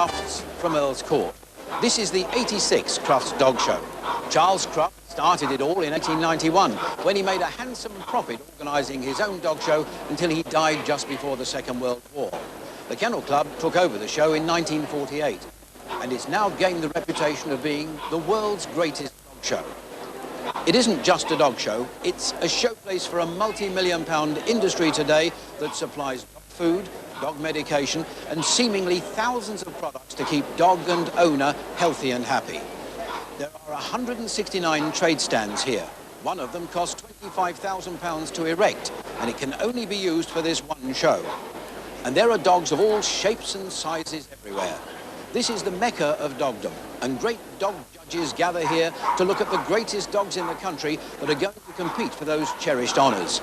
Crufts from Earl's Court. This is the 86th Crufts Dog Show. Charles Cruft started it all in 1891 when he made a handsome profit organising his own dog show until he died just before the Second World War. The Kennel Club took over the show in 1948 and it's now gained the reputation of being the world's greatest dog show. It isn't just a dog show, it's a showplace for a multi-million-pound industry today that supplies dog food, dog medication and seemingly thousands of products to keep dog and owner healthy and happy. There are 169 trade stands here. One of them costs £25,000 to erect and it can only be used for this one show. And there are dogs of all shapes and sizes everywhere. This is the mecca of dogdom and great dog judges gather here to look at the greatest dogs in the country that are going to compete for those cherished honours.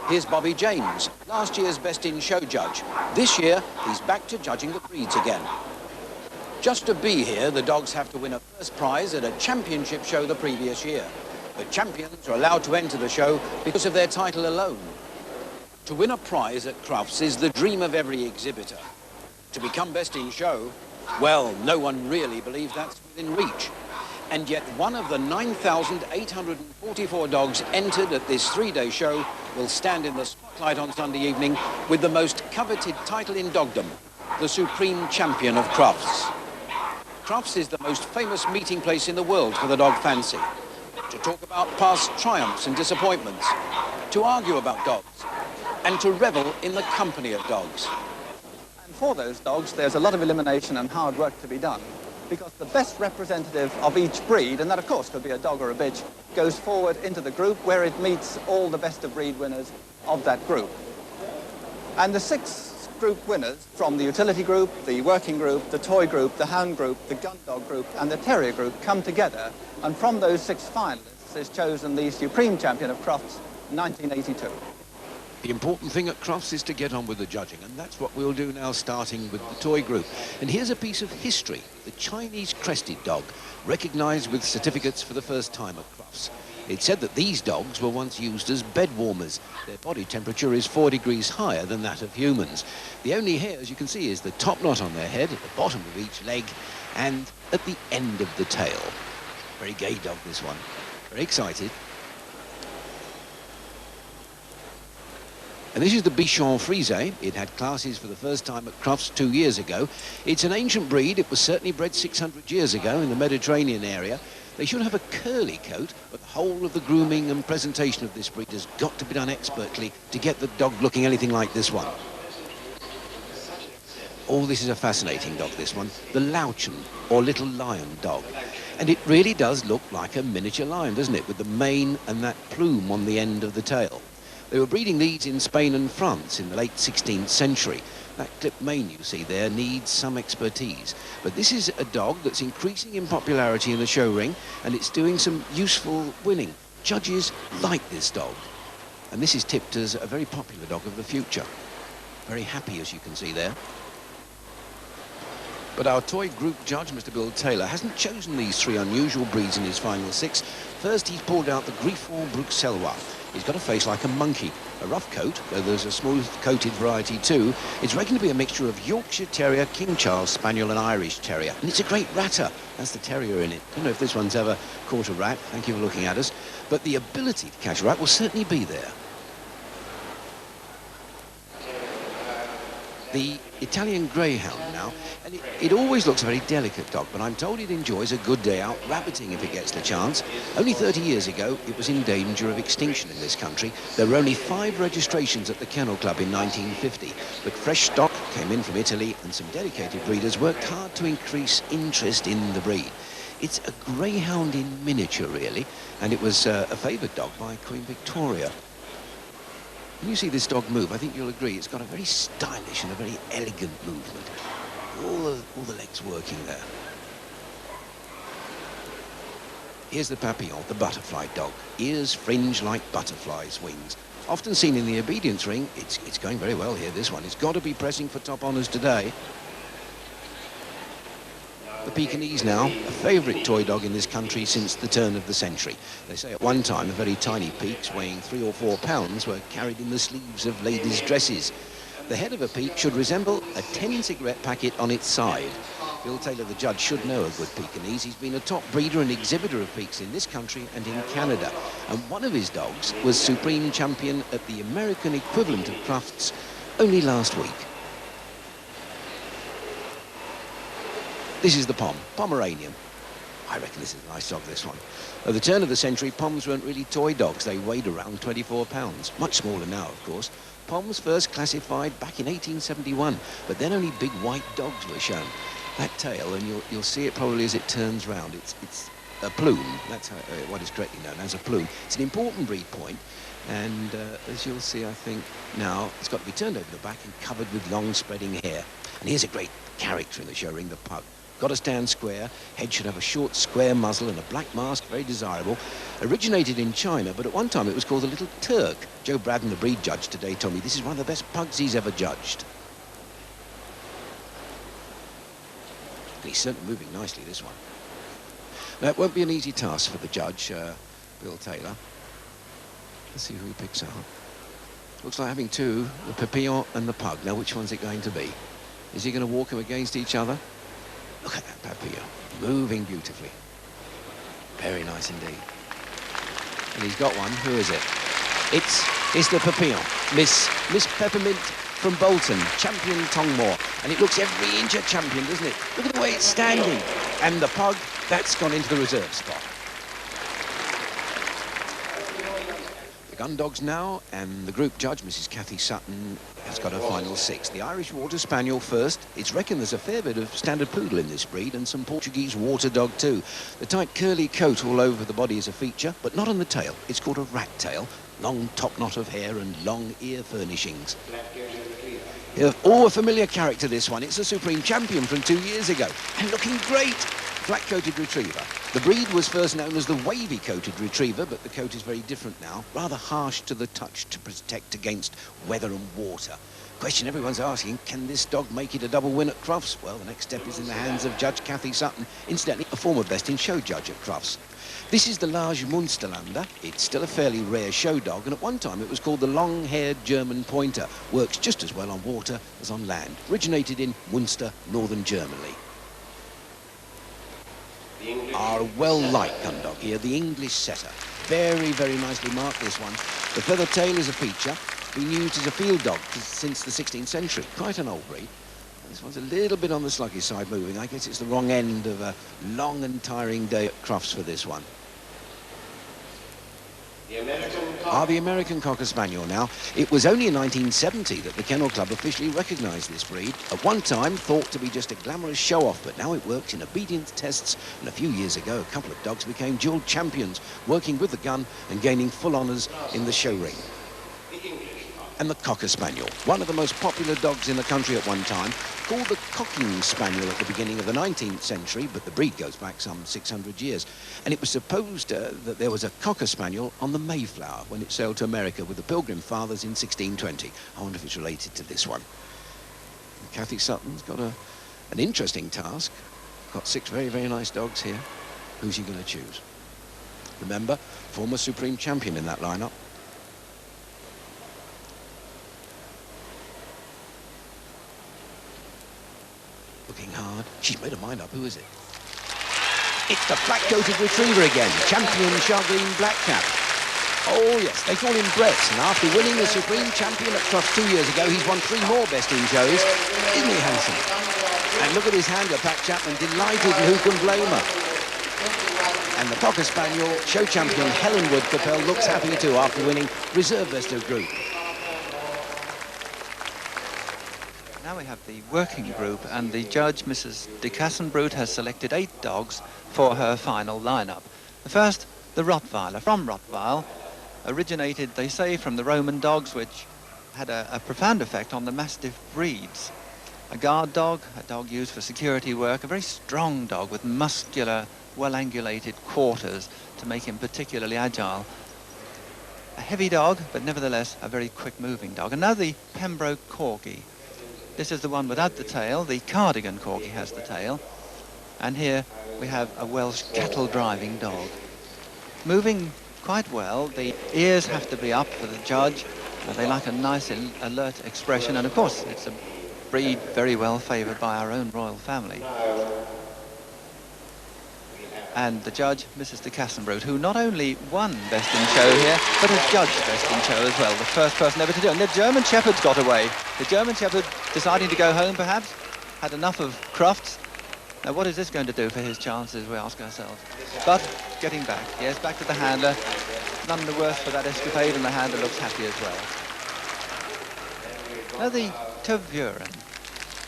Here's Bobby James, last year's Best in Show judge. This year, he's back to judging the breeds again. Just to be here, the dogs have to win a first prize at a championship show the previous year. The champions are allowed to enter the show because of their title alone. To win a prize at Crufts is the dream of every exhibitor. To become Best in Show, well, no one really believes that's within reach. And yet one of the 9,844 dogs entered at this three-day show will stand in the spotlight on Sunday evening with the most coveted title in dogdom, the Supreme Champion of Crufts. Crufts is the most famous meeting place in the world for the dog fancy. To talk about past triumphs and disappointments, to argue about dogs, and to revel in the company of dogs. And for those dogs, there's a lot of elimination and hard work to be done, because the best representative of each breed, and that of course could be a dog or a bitch, goes forward into the group where it meets all the best of breed winners of that group. And the 6 group winners from the utility group, the working group, the toy group, the hound group, the gun dog group and the terrier group come together, and from those 6 finalists is chosen the Supreme Champion of Crufts 1982. The important thing at Crufts is to get on with the judging, and that's what we'll do now, starting with the toy group. And here's a piece of history. The Chinese crested dog, recognised with certificates for the first time at Crufts. It's said that these dogs were once used as bed warmers. Their body temperature is 4 degrees higher than that of humans. The only hair, as you can see, is the top knot on their head, at the bottom of each leg, and at the end of the tail. Very gay dog, this one. Very excited. And this is the Bichon Frise. It had classes for the first time at Crufts 2 years ago. It's an ancient breed. It was certainly bred 600 years ago in the Mediterranean area. They should have a curly coat, but the whole of the grooming and presentation of this breed has got to be done expertly to get the dog looking anything like this one. Oh, this is a fascinating dog, this one. The Louchen, or Little Lion dog. And it really does look like a miniature lion, doesn't it, with the mane and that plume on the end of the tail. They were breeding these in Spain and France in the late 16th century. That clipped mane you see there needs some expertise. But this is a dog that's increasing in popularity in the show ring, and it's doing some useful winning. Judges like this dog. And this is tipped as a very popular dog of the future. Very happy, as you can see there. But our toy group judge, Mr. Bill Taylor, hasn't chosen these 3 unusual breeds in his final 6. First, he's pulled out the Griffon Bruxellois. He's got a face like a monkey, a rough coat, though there's a smooth-coated variety too. It's reckoned to be a mixture of Yorkshire Terrier, King Charles Spaniel and Irish Terrier. And it's a great ratter. That's the terrier in it. I don't know if this one's ever caught a rat. Thank you for looking at us. But the ability to catch a rat will certainly be there. The Italian Greyhound now, and it always looks a very delicate dog, but I'm told it enjoys a good day out rabbiting if it gets the chance. Only 30 years ago, it was in danger of extinction in this country. There were only 5 registrations at the Kennel Club in 1950, but fresh stock came in from Italy and some dedicated breeders worked hard to increase interest in the breed. It's a greyhound in miniature, really, and it was a favoured dog by Queen Victoria. When you see this dog move, I think you'll agree it's got a very stylish and a very elegant movement. All the legs working there. Here's the Papillon, the butterfly dog. Ears fringed like butterflies' wings. Often seen in the obedience ring, it's going very well here, this one. It's got to be pressing for top honours today. The Pekingese now, a favourite toy dog in this country since the turn of the century. They say at one time the very tiny Pekes, weighing 3 or 4 pounds, were carried in the sleeves of ladies' dresses. The head of a Peke should resemble a 10-cigarette packet on its side. Bill Taylor, the judge, should know a good Pekingese. He's been a top breeder and exhibitor of Pekes in this country and in Canada. And one of his dogs was supreme champion at the American equivalent of Crufts only last week. This is the Pom, Pomeranian. I reckon this is a nice dog, this one. At the turn of the century, Poms weren't really toy dogs. They weighed around 24 pounds. Much smaller now, of course. Poms first classified back in 1871, but then only big white dogs were shown. That tail, and you'll see it probably as it turns round, it's a plume. That's how, what is correctly known as a plume. It's an important breed point, and as you'll see, I think, now, it's got to be turned over the back and covered with long spreading hair. And here's a great character in the show ring, the pug. Got to stand square, head should have a short square muzzle and a black mask, very desirable. Originated in China, but at one time it was called the Little Turk. Joe Braddon, the breed judge today, told me this is one of the best pugs he's ever judged. And he's certainly moving nicely, this one. Now, it won't be an easy task for the judge, Bill Taylor. Let's see who he picks out. Looks like having two, the Papillon and the pug. Now, which one's it going to be? Is he going to walk them against each other? Look at that Papillon, moving beautifully. Very nice indeed. And he's got one. Who is it? It's the Papillon, Miss Peppermint from Bolton, champion Tongmore. And it looks every inch a champion, doesn't it? Look at the way it's standing. And the pug, that's gone into the reserve spot. The gun dogs now, and the group judge, Mrs. Cathy Sutton, has got her final six. The Irish Water Spaniel first. It's reckoned there's a fair bit of standard poodle in this breed, and some Portuguese water dog too. The tight curly coat all over the body is a feature, but not on the tail. It's called a rat tail. Long top knot of hair and long ear furnishings. Oh, a familiar character, this one. It's a supreme champion from 2 years ago, and looking great. Flat-coated retriever. The breed was first known as the wavy-coated retriever, but the coat is very different now, rather harsh to the touch to protect against weather and water. Question everyone's asking, can this dog make it a double win at Crufts? Well, the next step is in the hands of Judge Cathy Sutton, incidentally a former best-in-show judge at Crufts. This is the large Munsterlander. It's still a fairly rare show dog, and at one time it was called the long-haired German pointer. Works just as well on water as on land. Originated in Munster, northern Germany. Our well-liked gun dog here, the English setter. Very, very nicely marked, this one. The feather tail is a feature. Been used as a field dog since the 16th century. Quite an old breed. This one's a little bit on the sluggish side moving. I guess it's the wrong end of a long and tiring day at Crufts for this one. The American Cocker Spaniel now. It was only in 1970 that the Kennel Club officially recognised this breed. At one time thought to be just a glamorous show-off, but now it works in obedience tests, and a few years ago a couple of dogs became dual champions, working with the gun and gaining full honours in the show ring. And the Cocker Spaniel, one of the most popular dogs in the country at one time, called the Cocking Spaniel at the beginning of the 19th century, but the breed goes back some 600 years. And it was supposed that there was a Cocker Spaniel on the Mayflower when it sailed to America with the Pilgrim Fathers in 1620. I wonder if it's related to this one. And Cathy Sutton's got an interesting task. Got 6 very, very nice dogs here. Who's he going to choose? Remember, former Supreme Champion in that lineup. Looking hard. She's made her mind up. Who is it? It's the flat-coated retriever again. Champion Shagreen Blackcap. Oh, yes. They call him Brett. And after winning the Supreme Champion at Crufts 2 years ago, he's won 3 more best-in-shows. Isn't he handsome? And look at his handler, Pat Chapman, delighted, and who can blame her? And the Cocker Spaniel, show champion Helen Wood-Capel, looks happy too after winning Reserve Best of Group. Now we have the working group, and the judge, Mrs. de Cassenbroodt, has selected 8 dogs for her final lineup. The first, the Rottweiler, from Rottweil, originated, they say, from the Roman dogs, which had a profound effect on the Mastiff breeds. A guard dog, a dog used for security work, a very strong dog with muscular, well-angulated quarters to make him particularly agile. A heavy dog, but nevertheless a very quick-moving dog. And now the Pembroke Corgi. This is the one without the tail. The Cardigan Corgi has the tail. And here we have a Welsh cattle-driving dog. Moving quite well. The ears have to be up for the judge. They like a nice, alert expression. And, of course, it's a breed very well favoured by our own royal family. And the judge, Mrs. de Cassenbrood, who not only won Best in Show here, but has judged Best in Show as well, the first person ever to do it. And the German Shepherd's got away. The German Shepherd deciding to go home, perhaps, had enough of Crufts. Now, what is this going to do for his chances, we ask ourselves. But getting back, yes, back to the handler. None the worse for that escapade, and the handler looks happy as well. Now, the Tervuren,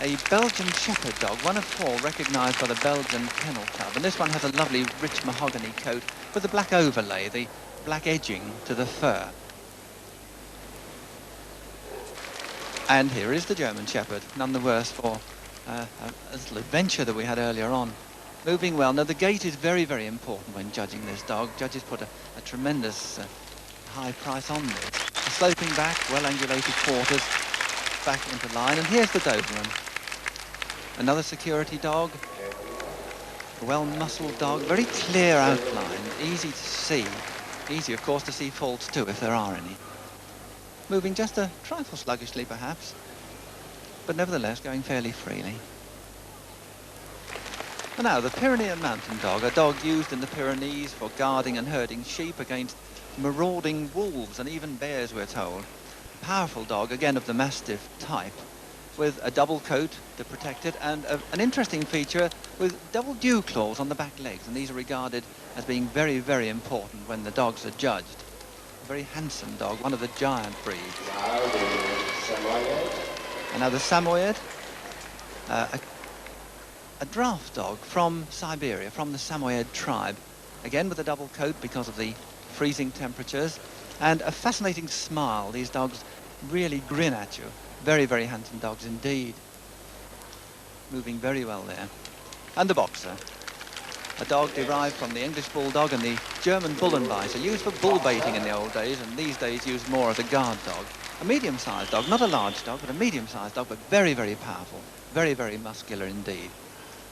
a Belgian Shepherd dog, one of 4 recognised by the Belgian Kennel Club. And this one has a lovely rich mahogany coat with the black overlay, the black edging to the fur. And here is the German Shepherd, none the worse for a little adventure that we had earlier on. Moving well. Now, the gait is very, very important when judging this dog. Judges put a tremendous high price on this. A sloping back, well-angulated quarters, back into line. And here's the Doberman. Another security dog, a well-muscled dog, very clear outline, easy to see. Easy, of course, to see faults too, if there are any. Moving just a trifle sluggishly, perhaps, but nevertheless going fairly freely. And now, the Pyrenean mountain dog, a dog used in the Pyrenees for guarding and herding sheep against marauding wolves and even bears, we're told. A powerful dog, again of the Mastiff type, with a double coat to protect it, and an interesting feature with double dew claws on the back legs, and these are regarded as being very, very important when the dogs are judged. A very handsome dog, one of the giant breeds. And now the Samoyed, a draft dog from Siberia, from the Samoyed tribe, again with a double coat because of the freezing temperatures, and a fascinating smile. These dogs really grin at you. Very, very handsome dogs indeed. Moving very well there. And the Boxer, a dog derived from the English Bulldog and the German Bullenbeißer, used for bull baiting in the old days, and these days used more as a guard dog. A medium-sized dog, not a large dog, but a medium-sized dog, but very, very powerful. Very, very muscular indeed.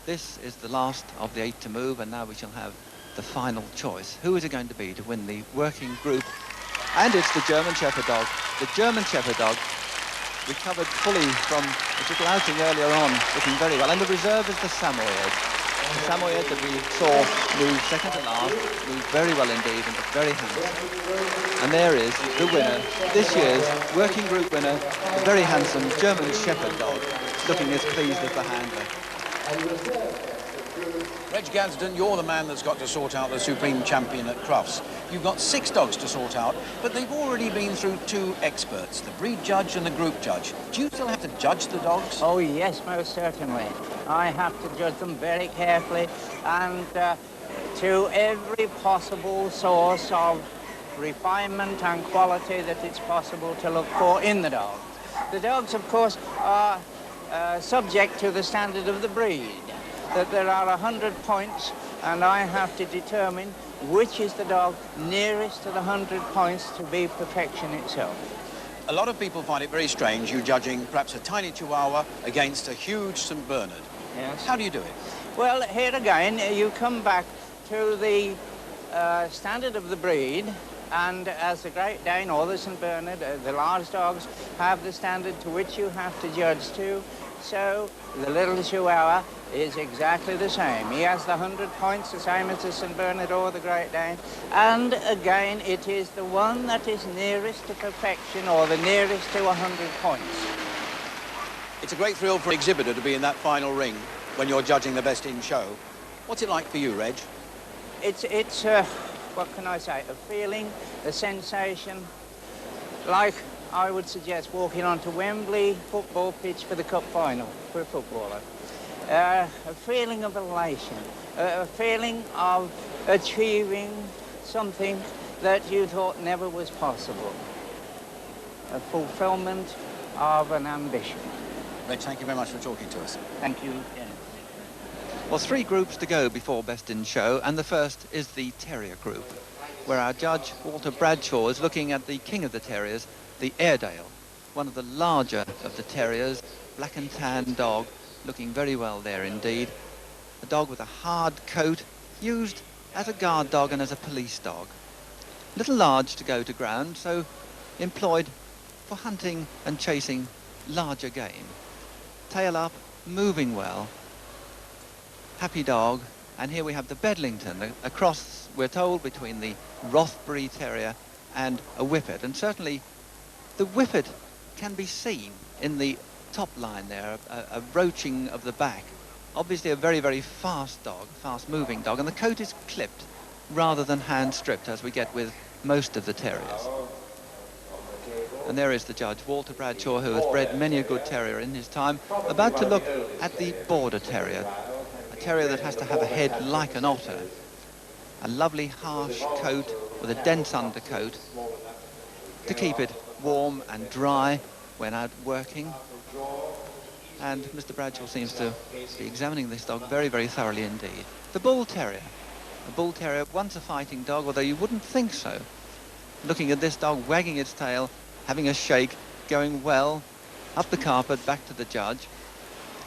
This is the last of the 8 to move, and now we shall have the final choice. Who is it going to be to win the working group? And it's the German Shepherd dog. The German Shepherd dog, recovered fully from a little outing earlier on, looking very well. And the reserve is the Samoyed. The Samoyed that we saw move second to last, moved very well indeed and looked very handsome. And there is the winner, this year's working group winner, a very handsome German Shepherd dog, looking as pleased as the handler. Reg Gadsden, you're the man that's got to sort out the supreme champion at Crufts. You've got 6 dogs to sort out, but they've already been through 2 experts, the breed judge and the group judge. Do you still have to judge the dogs? Oh, yes, most certainly. I have to judge them very carefully and to every possible source of refinement and quality that it's possible to look for in the dogs. The dogs, of course, are subject to the standard of the breed, that there are 100 points, and I have to determine which is the dog nearest to the 100 points to be perfection itself. A lot of people find it very strange, you judging perhaps a tiny Chihuahua against a huge St. Bernard. Yes. How do you do it? Well, here again, you come back to the standard of the breed, and as the Great Dane or the St. Bernard, the large dogs, have the standard to which you have to judge to. So the little Chihuahua is exactly the same. He has the 100 points, the same as the St. Bernard or the Great Dane. And again, it is the one that is nearest to perfection or the nearest to 100 points. It's a great thrill for an exhibitor to be in that final ring when you're judging the best in show. What's it like for you, Reg? It's what can I say, a feeling, a sensation, like I would suggest walking onto Wembley football pitch for the cup final for a footballer. A feeling of elation, a feeling of achieving something that you thought never was possible. A fulfillment of an ambition. Reg, thank you very much for talking to us. Thank you, Dennis. Well, 3 groups to go before Best in Show, and the first is the Terrier group, where our judge, Walter Bradshaw, is looking at the king of the terriers, the Airedale, one of the larger of the terriers, black and tan dog, looking very well there indeed. A dog with a hard coat, used as a guard dog and as a police dog. A little large to go to ground, so employed for hunting and chasing larger game. tail up, moving well, happy dog. And here we have the Bedlington, a cross, we're told, between the Rothbury Terrier and a Whippet. And certainly the Whippet can be seen in the top line there, a roaching of the back. Obviously a very, very fast dog, fast-moving dog, and the coat is clipped rather than hand-stripped, as we get with most of the terriers. And there is the judge, Walter Bradshaw, who has bred many a good terrier in his time, about to look at the Border Terrier, a terrier that has to have a head like an otter, a lovely harsh coat with a dense undercoat to keep it warm and dry when out working. And Mr. Bradshaw seems to be examining this dog very, very thoroughly indeed. The Bull Terrier. A Bull Terrier, once a fighting dog, although you wouldn't think so. Looking at this dog, wagging its tail, having a shake, going well, up the carpet, back to the judge,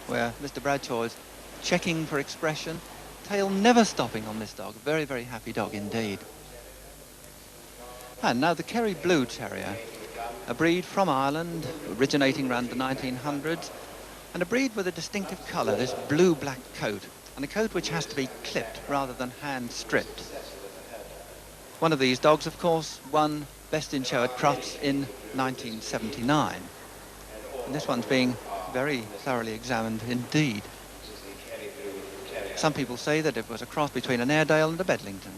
where Mr. Bradshaw is checking for expression. Tail never stopping on this dog. Very, very happy dog indeed. And now the Kerry Blue Terrier, a breed from Ireland, originating around the 1900s, and a breed with a distinctive colour, this blue-black coat, and a coat which has to be clipped rather than hand-stripped. One of these dogs, of course, won Best in Show at Crufts in 1979. And this one's being very thoroughly examined indeed. Some people say that it was a cross between an Airedale and a Bedlington.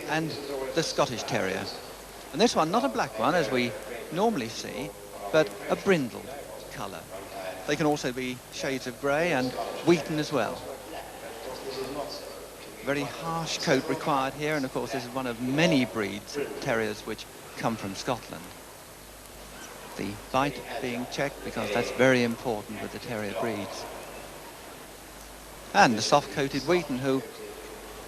And the Scottish Terrier. And this one, not a black one, as we normally see, but a brindle colour. They can also be shades of grey and wheaten as well. Very harsh coat required here, and of course this is one of many breeds of terriers which come from Scotland. The bite being checked because that's very important with the terrier breeds. And the soft-coated Wheaton, who,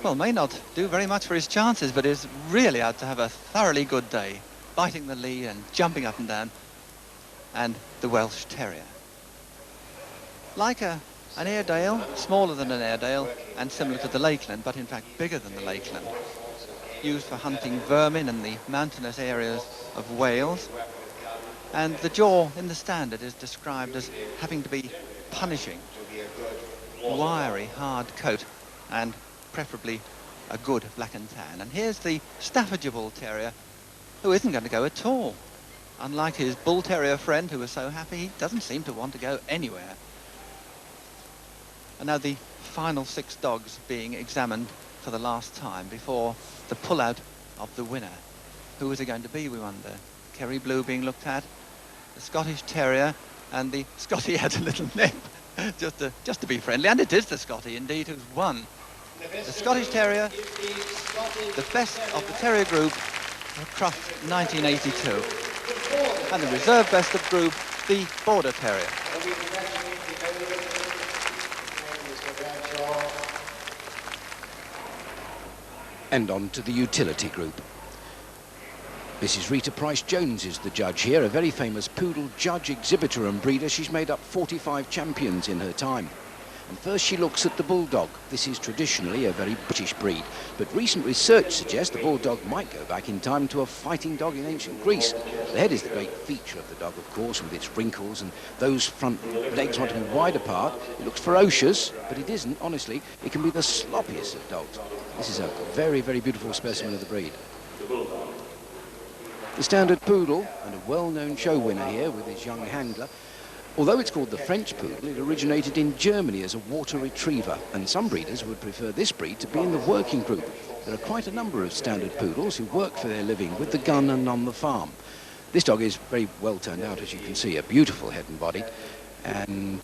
well, may not do very much for his chances, but is really out to have a thoroughly good day, biting the lead and jumping up and down. And the Welsh Terrier. Like an Airedale, smaller than an Airedale and similar to the Lakeland, but in fact bigger than the Lakeland. Used for hunting vermin in the mountainous areas of Wales. And the jaw in the standard is described as having to be punishing. Wiry, hard coat, and preferably a good black and tan. And here's the Staffordshire Bull Terrier, who isn't going to go at all. Unlike his Bull Terrier friend, who was so happy, he doesn't seem to want to go anywhere. And now the final 6 dogs being examined for the last time before the pull-out of the winner. Who is it going to be, we wonder? Kerry Blue being looked at, the Scottish Terrier, and the Scotty had a little nip, just to be friendly. And it is the Scotty, indeed, who's won. The Scottish Terrier, the best of the Terrier group, Crufts 1982. And the reserve best of group, the Border Terrier. And on to the utility group. Mrs. Rita Price-Jones is the judge here, a very famous poodle judge, exhibitor and breeder. She's made up 45 champions in her time. And first she looks at the Bulldog. This is traditionally a very British breed, but recent research suggests the Bulldog might go back in time to a fighting dog in ancient Greece. The head is the great feature of the dog, of course, with its wrinkles, and those front legs want to be wide apart. It looks ferocious, but it isn't, honestly. It can be the sloppiest of dogs. This is a very, very beautiful specimen of the breed. The standard poodle, and a well-known show winner here with his young handler. Although it's called the French poodle, it originated in Germany as a water retriever, and some breeders would prefer this breed to be in the working group. There are quite a number of standard poodles who work for their living with the gun and on the farm. This dog is very well turned out, as you can see, a beautiful head and body, and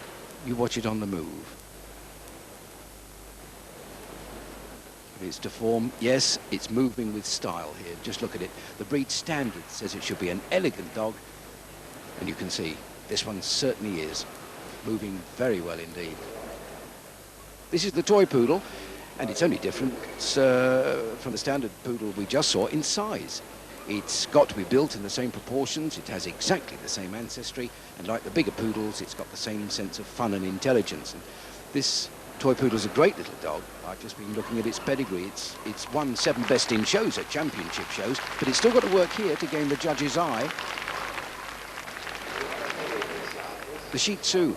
you watch it on the move. It's to form, yes, it's moving with style here. Just look at it. The breed standard says it should be an elegant dog, and you can see this one certainly is moving very well indeed. This is the toy poodle, and it's only different from the standard poodle we just saw in size. It's got to be built in the same proportions, it has exactly the same ancestry, and like the bigger poodles, it's got the same sense of fun and intelligence. And this toy poodle's a great little dog. I've just been looking at its pedigree. It's won 7 best in shows at championship shows, but it's still got to work here to gain the judge's eye. The Shih Tzu.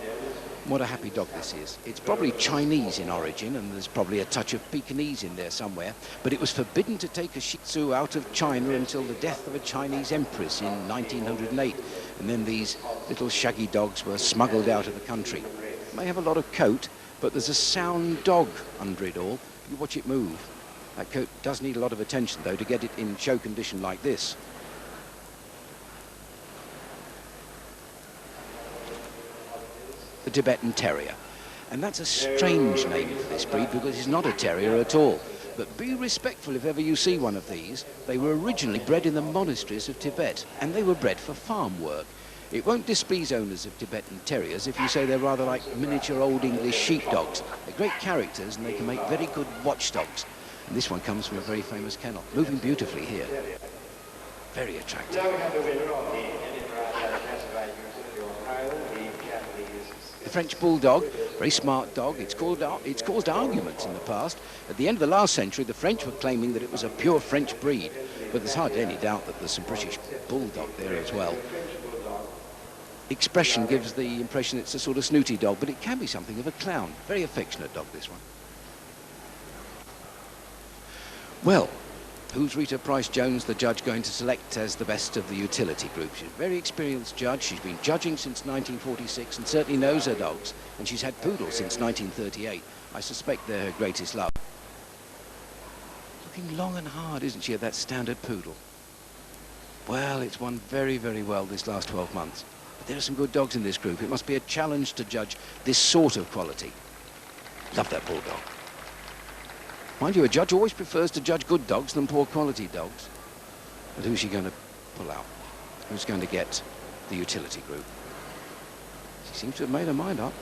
What a happy dog this is. It's probably Chinese in origin, and there's probably a touch of Pekingese in there somewhere, but it was forbidden to take a Shih Tzu out of China until the death of a Chinese empress in 1908, and then these little shaggy dogs were smuggled out of the country. It may have a lot of coat, but there's a sound dog under it all. You watch it move. That coat does need a lot of attention, though, to get it in show condition like this. The Tibetan Terrier. And that's a strange name for this breed because it's not a terrier at all. But be respectful if ever you see one of these. They were originally bred in the monasteries of Tibet, and they were bred for farm work. It won't displease owners of Tibetan Terriers if you say they're rather like miniature Old English sheepdogs. They're great characters and they can make very good watchdogs. And this one comes from a very famous kennel, moving beautifully here. Very attractive. The French Bulldog, very smart dog. It's caused arguments in the past. At the end of the last century, the French were claiming that it was a pure French breed, but there's hardly any doubt that there's some British Bulldog there as well. Expression gives the impression it's a sort of snooty dog, but it can be something of a clown. Very affectionate dog, this one. Well, who's Rita Price-Jones, the judge, going to select as the best of the utility group? She's a very experienced judge. She's been judging since 1946 and certainly knows her dogs. And she's had poodles since 1938. I suspect they're her greatest love. Looking long and hard, isn't she, at that standard poodle? Well, it's won very, very well this last 12 months. But there are some good dogs in this group. It must be a challenge to judge this sort of quality. Love that bulldog. Mind you, a judge always prefers to judge good dogs than poor quality dogs. But who's she going to pull out? Who's going to get the utility group? She seems to have made her mind up.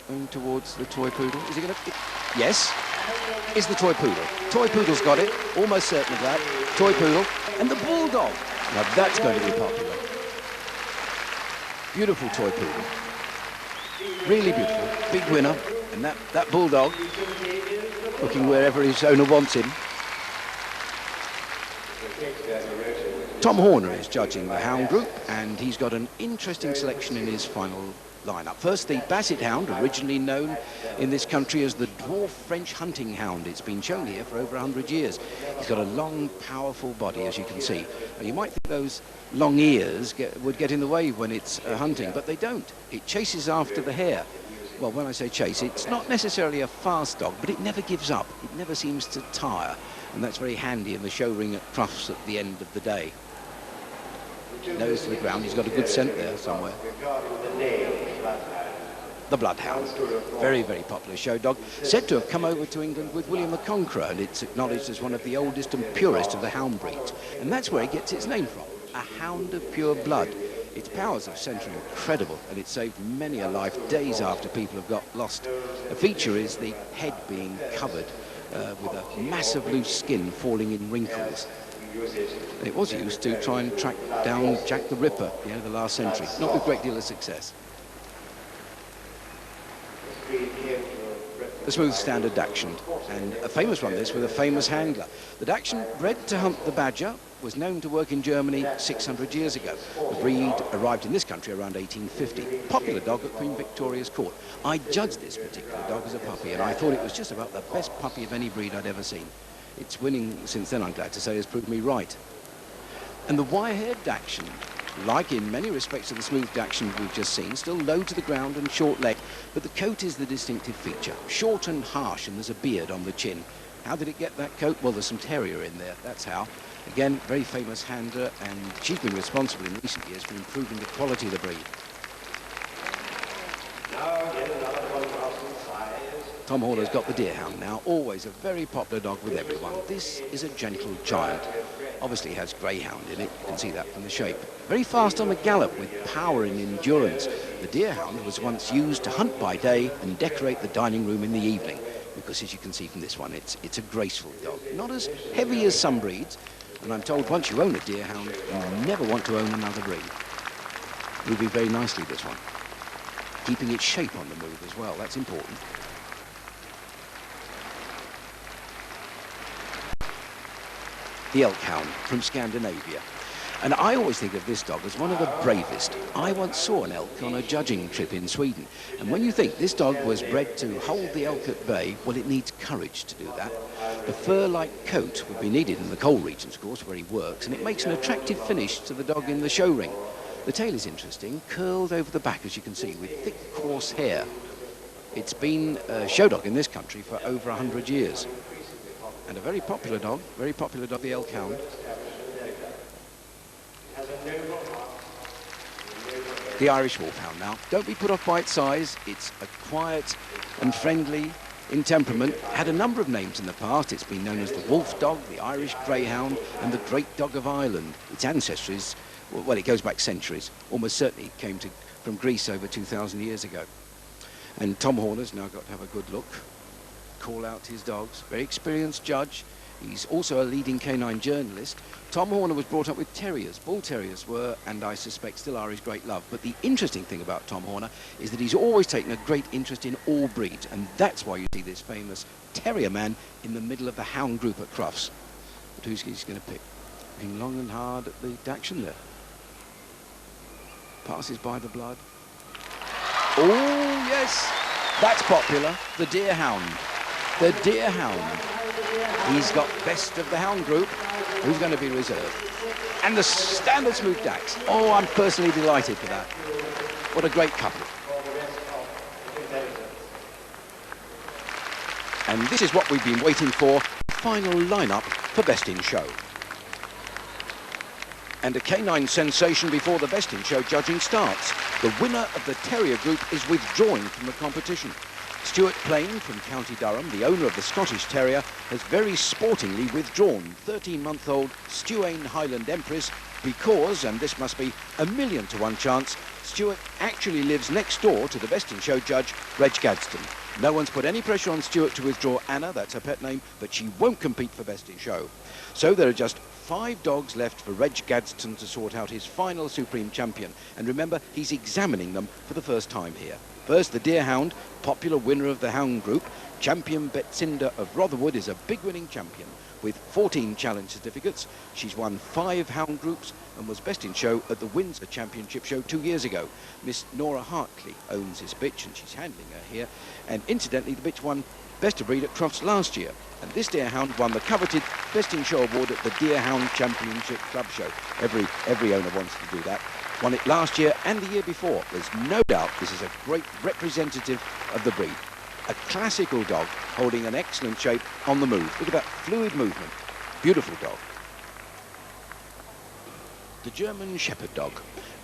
Going towards the toy poodle. Is he going to... Yes. Is the toy poodle. Toy poodle's got it. Almost certain of that. Toy poodle. And the bulldog. Now that's going to be popular. Beautiful toy poodle. Really beautiful. Big winner. And that bulldog, looking wherever his owner wants him. Tom Horner is judging the hound group, and he's got an interesting selection in his final lineup. First, the Basset Hound, originally known in this country as the dwarf French hunting hound. It's been shown here for over 100 years. He's got a long, powerful body, as you can see. Now, you might think those long ears would get in the way when it's hunting, but they don't. It chases after the hare. Well, when I say chase, it's not necessarily a fast dog, but it never gives up. It never seems to tire, and that's very handy in the show ring at Crufts at the end of the day. Nose to the ground, he's got a good scent there somewhere. The Bloodhound, very, very popular show dog, said to have come over to England with William the Conqueror, and it's acknowledged as one of the oldest and purest of the hound breeds. And that's where it gets its name from, a hound of pure blood. Its powers of scent are incredible, and it saved many a life days after people have got lost. A feature is the head being covered with a massive loose skin falling in wrinkles. And it was used to try and track down Jack the Ripper at the end of the last century, not with a great deal of success. The smooth standard Dachshund, and a famous one this with a famous handler. The Dachshund, bred to hunt the badger, was known to work in Germany 600 years ago. The breed arrived in this country around 1850. Popular dog at Queen Victoria's court. I judged this particular dog as a puppy, and I thought it was just about the best puppy of any breed I'd ever seen. Its winning since then, I'm glad to say, has proved me right. And the wire-haired Dachshund, like in many respects of the smooth Dachshund we've just seen, still low to the ground and short-legged, but the coat is the distinctive feature. Short and harsh, and there's a beard on the chin. How did it get that coat? Well, there's some terrier in there, that's how. Again, very famous handler, and she's been responsible in recent years for improving the quality of the breed. Tom Horner's got the Deerhound now, always a very popular dog with everyone. This is a gentle giant. Obviously has greyhound in it, you can see that from the shape. Very fast on the gallop with power and endurance. The Deerhound was once used to hunt by day and decorate the dining room in the evening, because as you can see from this one, it's a graceful dog. Not as heavy as some breeds, and I'm told once you own a Deerhound, you never want to own another breed. Moving very nicely, this one. Keeping its shape on the move as well, that's important. The Elk Hound from Scandinavia. And I always think of this dog as one of the bravest. I once saw an elk on a judging trip in Sweden. And when you think this dog was bred to hold the elk at bay, well, it needs courage to do that. The fur-like coat would be needed in the coal regions, of course, where he works, and it makes an attractive finish to the dog in the show ring. The tail is interesting, curled over the back, as you can see, with thick, coarse hair. It's been a show dog in this country for over 100 years. And a very popular dog, the elk hound. The Irish Wolfhound now. Don't be put off by its size. It's a quiet and friendly in temperament. Had a number of names in the past. It's been known as the Wolf Dog, the Irish Greyhound, and the Great Dog of Ireland. Its ancestries, well, it goes back centuries. Almost certainly came from Greece over 2,000 years ago. And Tom Horner's now got to have a good look, call out his dogs. Very experienced judge. He's also a leading canine journalist. Tom Horner was brought up with terriers. Bull terriers were, and I suspect still are, his great love. But the interesting thing about Tom Horner is that he's always taken a great interest in all breeds, and that's why you see this famous terrier man in the middle of the hound group at Crufts. But who's he going to pick? Looking long and hard at the action there. Passes by the blood. Oh, yes, that's popular. The Deerhound. The Deerhound. He's got best of the hound group. Who's going to be reserved? And the standard smooth Dax. Oh, I'm personally delighted for that. What a great couple. And this is what we've been waiting for. Final lineup for Best in Show. And a canine sensation before the Best in Show judging starts. The winner of the terrier group is withdrawing from the competition. Stuart Plain from County Durham, the owner of the Scottish Terrier, has very sportingly withdrawn 13-month-old Stuain Highland Empress because, and this must be a 1,000,000 to 1 chance, Stuart actually lives next door to the Best in Show judge, Reg Gadsden. No one's put any pressure on Stuart to withdraw Anna, that's her pet name, but she won't compete for Best in Show. So there are just 5 dogs left for Reg Gadsden to sort out his final Supreme Champion. And remember, he's examining them for the first time here. First, the Deerhound, popular winner of the hound group. Champion Betsinda of Rotherwood is a big winning champion with 14 challenge certificates. She's won 5 hound groups and was Best in Show at the Windsor Championship Show 2 years ago. Miss Nora Hartley owns this bitch and she's handling her here. And incidentally, the bitch won Best of Breed at Crufts last year. And this Deerhound won the coveted Best in Show award at the Deerhound Championship Club Show. Every owner wants to do that. Won it last year and the year before. There's no doubt this is a great representative of the breed. A classical dog holding an excellent shape on the move. Look at that fluid movement. Beautiful dog. The German Shepherd dog,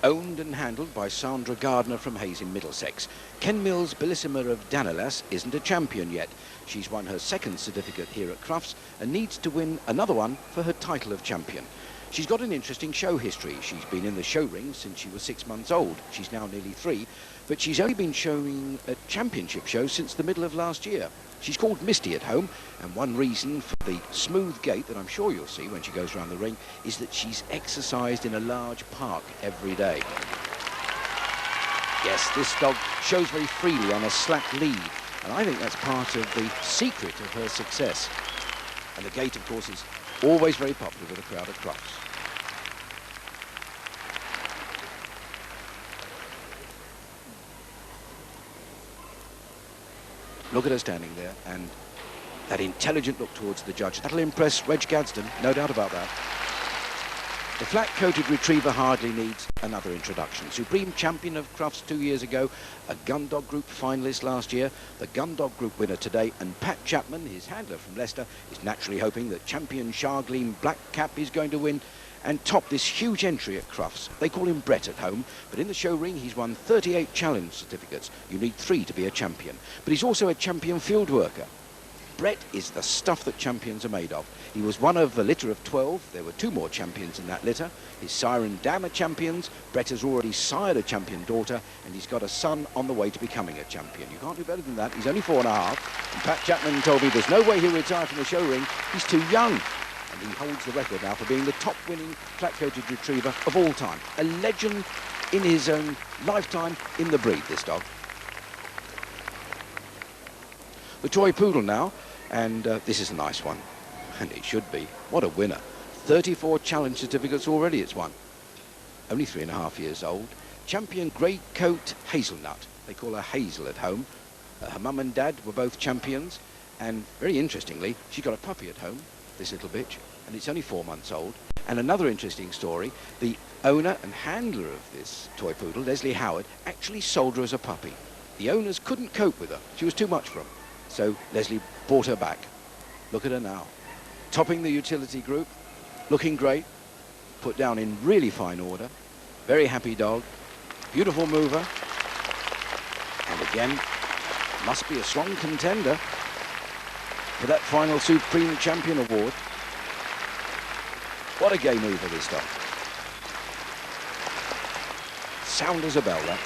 owned and handled by Sandra Gardner from Hayes in Middlesex. Ken Mills' Bellissima of Danalas isn't a champion yet. She's won her 2nd certificate here at Crufts and needs to win another one for her title of champion. She's got an interesting show history. She's been in the show ring since she was 6 months old. She's now nearly 3, but she's only been showing at championship shows since the middle of last year. She's called Misty at home, and one reason for the smooth gait that I'm sure you'll see when she goes around the ring is that she's exercised in a large park every day. Yes, this dog shows very freely on a slack lead, and I think that's part of the secret of her success. And the gait, of course, is always very popular with the crowd at Crufts. Look at her standing there, and that intelligent look towards the judge. That'll impress Reg Gadsden, no doubt about that. The flat-coated retriever hardly needs another introduction. Supreme champion of Crufts 2 years ago, a gun dog group finalist last year, the gun dog group winner today, and Pat Chapman, his handler from Leicester, is naturally hoping that champion Chargleam Black Cap is going to win and top this huge entry at Crufts. They call him Brett at home, but in the show ring he's won 38 challenge certificates. You need 3 to be a champion. But he's also a champion field worker. Brett is the stuff that champions are made of. He was one of a litter of 12. There were 2 more champions in that litter. His Siren Dam are champions. Brett has already sired a champion daughter, and he's got a son on the way to becoming a champion. You can't do better than that. He's only 4 1/2. And Pat Chapman told me there's no way he'll retire from the show ring. He's too young. And he holds the record now for being the top winning flat-coated retriever of all time. A legend in his own lifetime in the breed, this dog. The toy poodle now, and this is a nice one, and it should be. What a winner. 34 challenge certificates already it's won. only 3.5 years old. Champion grey coat hazelnut. They call her Hazel at home. Her mum and dad were both champions, and very interestingly, she got a puppy at home, this little bitch, and it's only 4 months old. And another interesting story, the owner and handler of this toy poodle, Leslie Howard, actually sold her as a puppy. The owners couldn't cope with her. She was too much for them. So Leslie bought her back. Look at her now. Topping the utility group, looking great, put down in really fine order. Very happy dog, beautiful mover. And again, must be a strong contender for that final Supreme Champion Award. What a gay mover, this dog. Sound as a bell, that.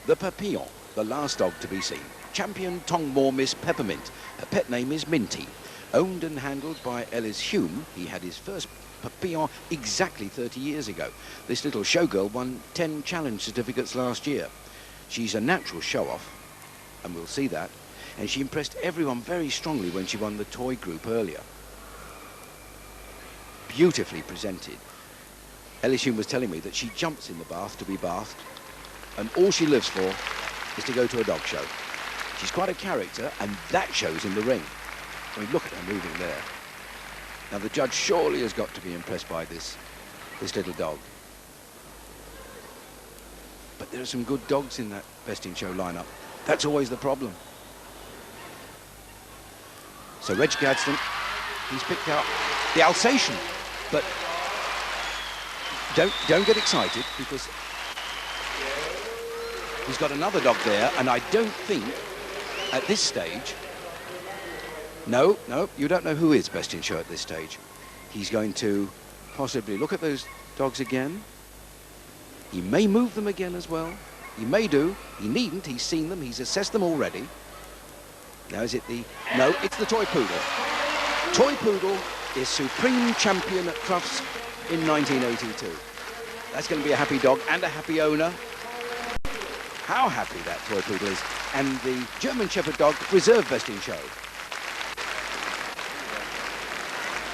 The Papillon, the last dog to be seen. Champion Tongmore Miss Peppermint. Her pet name is Minty. Owned and handled by Ellis Hume. He had his first Papillon exactly 30 years ago. This little showgirl won 10 challenge certificates last year. She's a natural show-off, and we'll see that. And she impressed everyone very strongly when she won the toy group earlier. Beautifully presented. Ellis Hume was telling me that she jumps in the bath to be bathed, and all she lives for is to go to a dog show. She's quite a character, and that shows in the ring. I mean, look at her moving there. Now, the judge surely has got to be impressed by this little dog. But there are some good dogs in that Best in Show lineup. That's always the problem. So Reg Gadsden, he's picked out the Alsatian, but don't get excited, because he's got another dog there, and I don't think at this stage, no, you don't know who is Best in Show at this stage. He's going to possibly look at those dogs again. He may move them again as well. He may do. He needn't. He's seen them. He's assessed them already. Now, is it the... No, it's the Toy Poodle. Toy Poodle is Supreme Champion at Crufts in 1982. That's going to be a happy dog and a happy owner. How happy that Toy Poodle is. And the German Shepherd dog, Reserve Best in Show.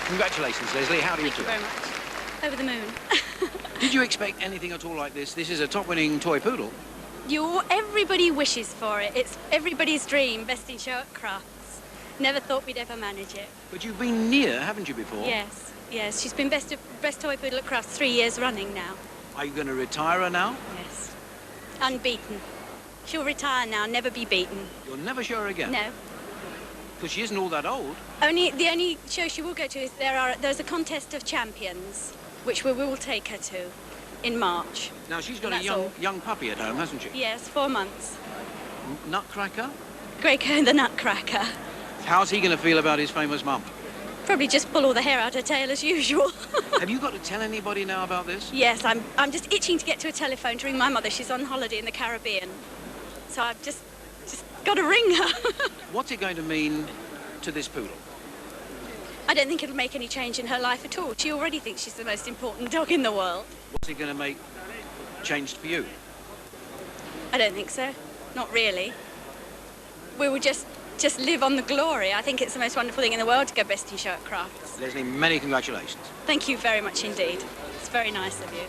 Congratulations, Leslie. How do you do? Thank you very much. Over the moon. Did you expect anything at all like this? This is a top-winning Toy Poodle. Everybody wishes for it. It's everybody's dream, Best in Show at Crufts. Never thought we'd ever manage it. But you've been near, haven't you, before? Yes. She's been best Toy Poodle at Crufts 3 years running now. Are you going to retire her now? Yes. Unbeaten. She'll retire now, never be beaten. You'll never show her again? No. Because she isn't all that old. The only show she will go to is there's a contest of champions, which we will take her to in March. Now, she's got a young puppy at home, hasn't she? Yes, 4 months. Nutcracker? Greycoat the Nutcracker. How's he going to feel about his famous mum? Probably just pull all the hair out her tail as usual. Have you got to tell anybody now about this? Yes, I'm just itching to get to a telephone to ring my mother. She's on holiday in the Caribbean. So I've just got to ring her. What's it going to mean to this poodle? I don't think it'll make any change in her life at all. She already thinks she's the most important dog in the world. What's it going to make changed for you? I don't think so. Not really. We will just live on the glory. I think it's the most wonderful thing in the world to go Best in Show at Crufts. Leslie, many congratulations. Thank you very much indeed. It's very nice of you.